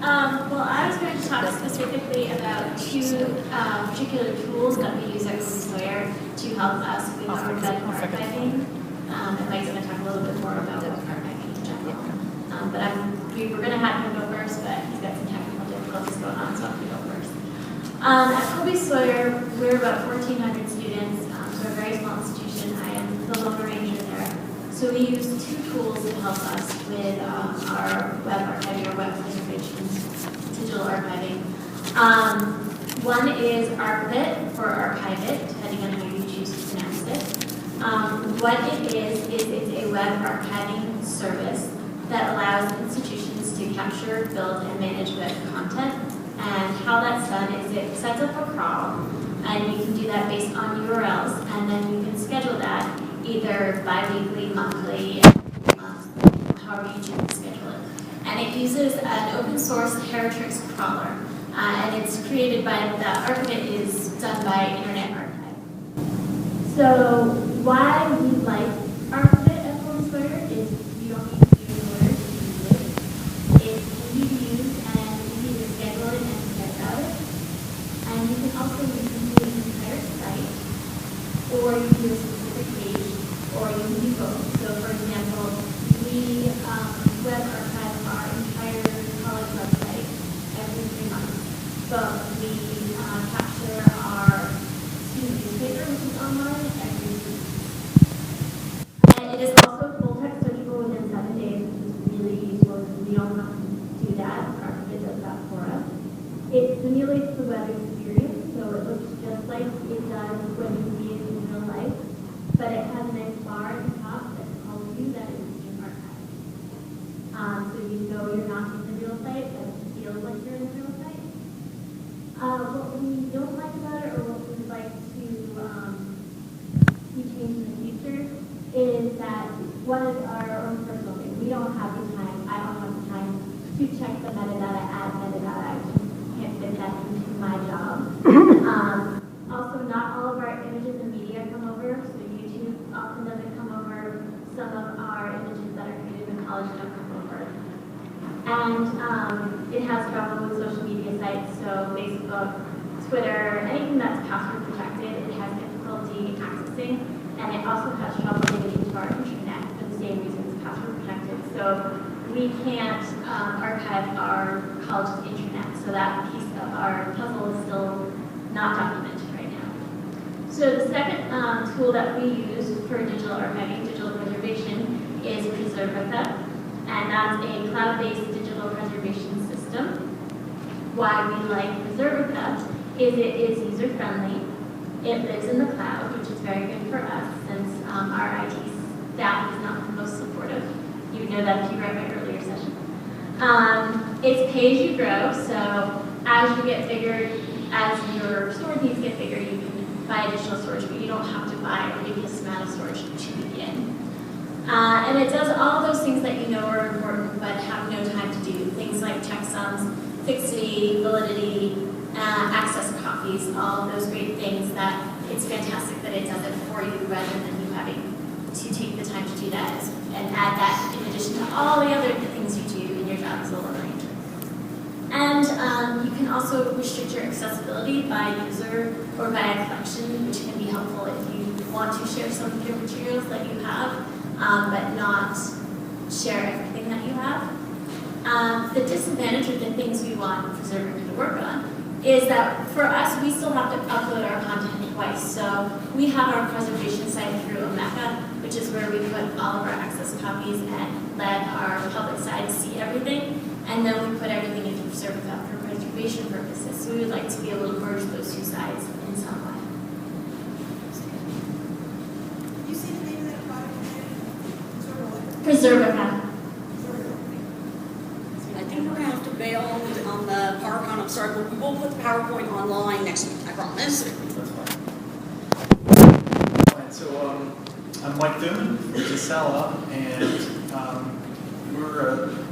Well, I was going to talk specifically about two particular tools that we use at Sawyer to help us with our web archiving. And Mike's going to talk a little bit more about web archiving in general. We were going to have him go first, but he's got some technical difficulties going on, so I'm going to go first. At Kobe Sawyer, we're about 1,400 students, so a very small institution. I am the Lone Arranger there. So we use two tools to help us with our web archiving, or web preservation, digital archiving. One is ArchivIt, or ArchiveIt, depending on how you choose to pronounce it. What it is it's a web archiving service that allows institutions to capture, build, and manage web content. And how that's done is it sets up a crawl, and you can do that based on URLs, and then you can schedule that either bi-weekly, monthly, however you choose to schedule it. And it uses an open source Heritrix crawler, and it's created by, the ArchivIt is done by Internet Archive. So why we like ArchivIt at Kobe Sawyer is you don't need to do an order to use it. It's easy to use and easy to schedule it and forget about it. And you can also use the entire site, or you can do a specific page, or you can do both. So for example, we web archive our entire college website every 3 months. But we capture our student newspaper, which is online, every week. And it is also full text searchable within 7 days, which is really useful because we don't have to do that. ArchivIt does that for us. It simulates the web experience, so it looks just like it does when you see it in real life, but it has a nice bar at the top that tells you that it's being archived. So you know you're not in the real site, but it feels like you're in the real site. What we don't like about it, or what we would like to see change in the future, is that one is our own personal thing. We don't have the time, I don't have the time to check the metadata, add metadata. I can't fit that into my job. Also, not all of our images and media come over, so YouTube often doesn't come over. Some of our images that are created in college don't come over. And it has trouble with social media sites, so Facebook, Twitter, anything that's password protected, it has difficulty accessing, and it also has trouble getting into our intranet for the same reason it's password protected. So we can't archive our college's intranet, so that piece of our puzzle is still not documented right now. So the second tool that we use for digital archiving, digital preservation, is Preservica, and that's a cloud-based digital preservation system. Why we like Preservica is it is user-friendly, it lives in the cloud, which is very good for us since our IT staff is not the most supportive. You would know that if you read my earlier session. It's pay-as-you-grow, so as you get bigger, as your storage needs get bigger, you can buy additional storage, but you don't have to buy a ridiculous amount of storage to begin. And it does all those things that you know are important but have no time to do. Things like checksums, fixity, validity, access copies, all of those great things that it's fantastic that it does it for you rather than you having to take the time to do that and add that in addition to all the other things you do in your job as a Lone Ranger. And you can also restrict your accessibility by user or by a collection, which can be helpful if you want to share some of your materials that you have, but not share everything that you have. The disadvantage of the things we want Preservica to work on is that for us, we still have to upload our content twice. So we have our preservation site through Omeka, which is where we put all of our access copies and let our public side see everything. And then we put everything into Preservica for preservation purposes. So we would like to be able to merge those two sides in some way. You see the name of that product again? Preservica. I think we're going to have to bail on the PowerPoint. I'm sorry, but we will put the PowerPoint online next week, I promise. That's fine. Right, so I'm Mike Thune from Tasela, and we're an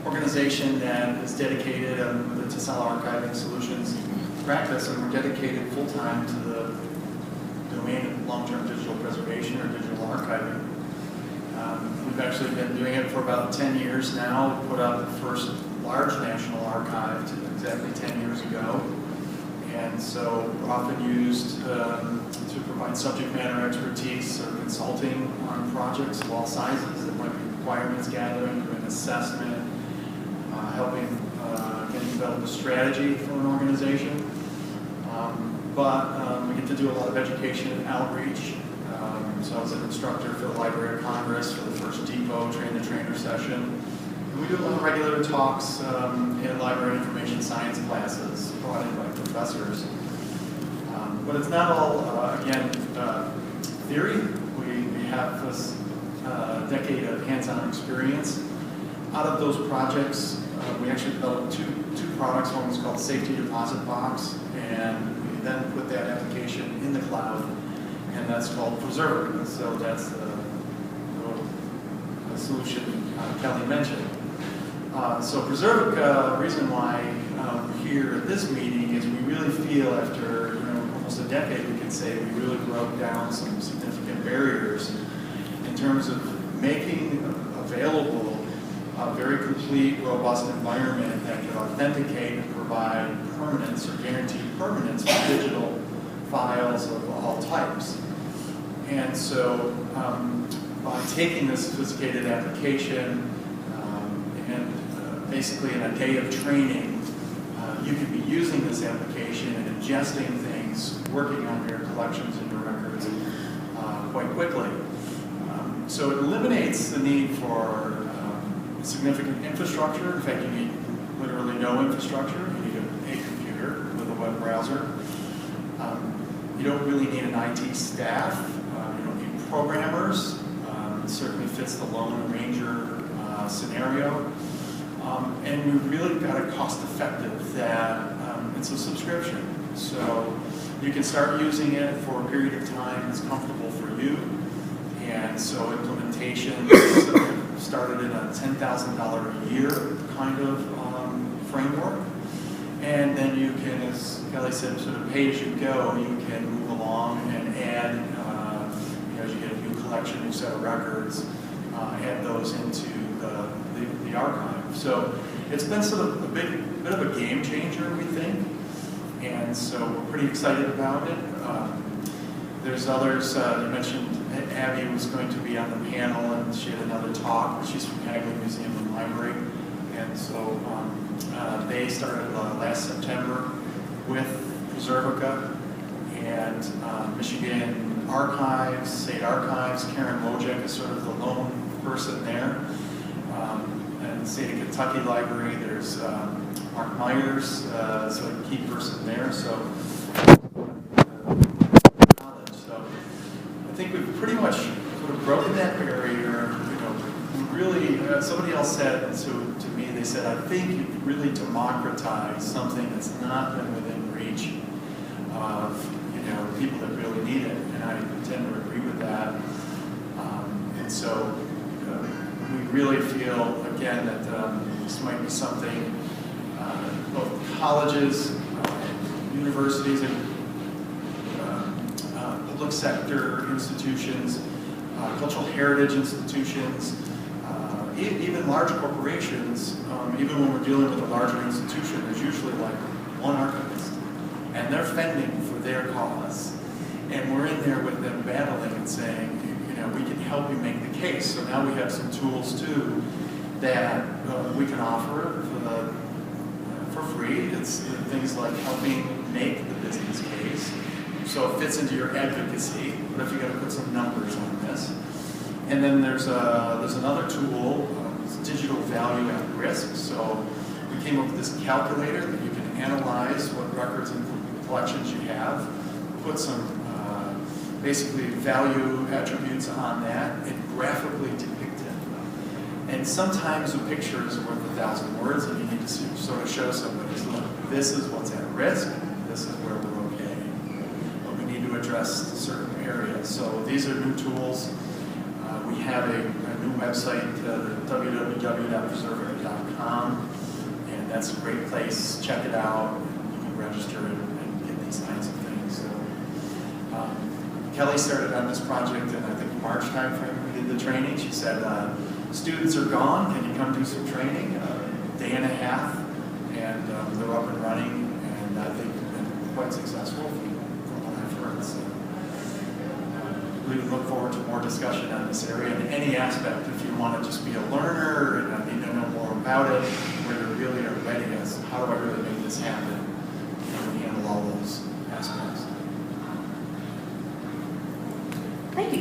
organization that is dedicated with the Tasela Archiving Solutions practice, and we're dedicated full-time to the domain of long-term digital preservation or digital archiving. We've actually been doing it for about 10 years now. We put out the first large national archive exactly 10 years ago. And so we're often used to provide subject matter expertise or consulting on projects of all sizes. It might be requirements gathering, doing assessment, helping again develop a strategy for an organization. But we get to do a lot of education and outreach. So I was an instructor for the Library of Congress for the first Depot Train the Trainer session. And we do a lot of regular talks in library information science classes provided by professors. But it's not all, again, theory. We have this decade of hands-on experience. Out of those projects, we actually developed two products. One was called Safety Deposit Box, and we then put that application in the cloud, and that's called Preservica. So that's the solution Kelly mentioned. So Preservica, the reason why we're here at this meeting is we really feel after almost a decade, we can say we really broke down some significant barriers in terms of making available a very complete, robust environment that can authenticate and provide permanence or guarantee permanence for digital files of all types. And so by taking this sophisticated application and basically in a day of training, you can be using this application and ingesting things, working on your collections and your records quite quickly. So it eliminates the need for significant infrastructure. In fact, you need literally no infrastructure. You need a computer with a web browser. You don't really need an IT staff. You don't need programmers. It certainly fits the Lone Ranger scenario. And we've really got it cost-effective that it's a subscription. So you can start using it for a period of time that's comfortable for you. And so implementation started in a $10,000 a year kind of framework. And then you can, as Kelly said, sort of pay as you go. You can move along and add, as you get a new collection, new set of records, add those into the archive. So it's been sort of a bit of a game changer, we think. And so we're pretty excited about it. There's others, you mentioned Abby was going to be on the panel and she had another talk. She's from Hagley Museum and Library. And so they started last September with Preservica, and Michigan Archives, State Archives, Karen Wojcik is sort of the lone person there. And the State of Kentucky Library, there's Mark Myers, sort of key person there. So I think we've pretty much sort of broken that barrier. Really, somebody else said to me, they said, I think you really democratize something that's not been within reach of people that really need it, and I tend to agree with that. And so we really feel, again, that this might be something both colleges, universities, and public sector institutions, cultural heritage institutions, even large corporations, even when we're dealing with a larger institution, there's usually like one archivist, and they're fending for their cause. And we're in there with them battling and saying, we can help you make the case. So now we have some tools too that we can offer for free. It's things like helping make the business case. So it fits into your advocacy. What if you got to put some numbers on this? And then there's another tool, it's digital value at risk. So we came up with this calculator that you can analyze what records and collections you have, put some basically value attributes on that, and graphically depict it. And sometimes a picture is worth 1,000 words, and you need to sort of show somebody, so look, this is what's at risk, this is where we're okay. But we need to address certain areas. So these are new tools. We have a new website, www.preservica.com, and that's a great place. Check it out. You can register and get these kinds of things. So, Kelly started on this project in, I think, March timeframe. We did did the training. She said, students are gone, can you come do some training? Day and a half, and they're up and running, and I think been quite successful from what I've heard. So we would look forward to more discussion on this area in any aspect. If you want to just be a learner and need to know more about it, where you really are ready as how do I really make this happen?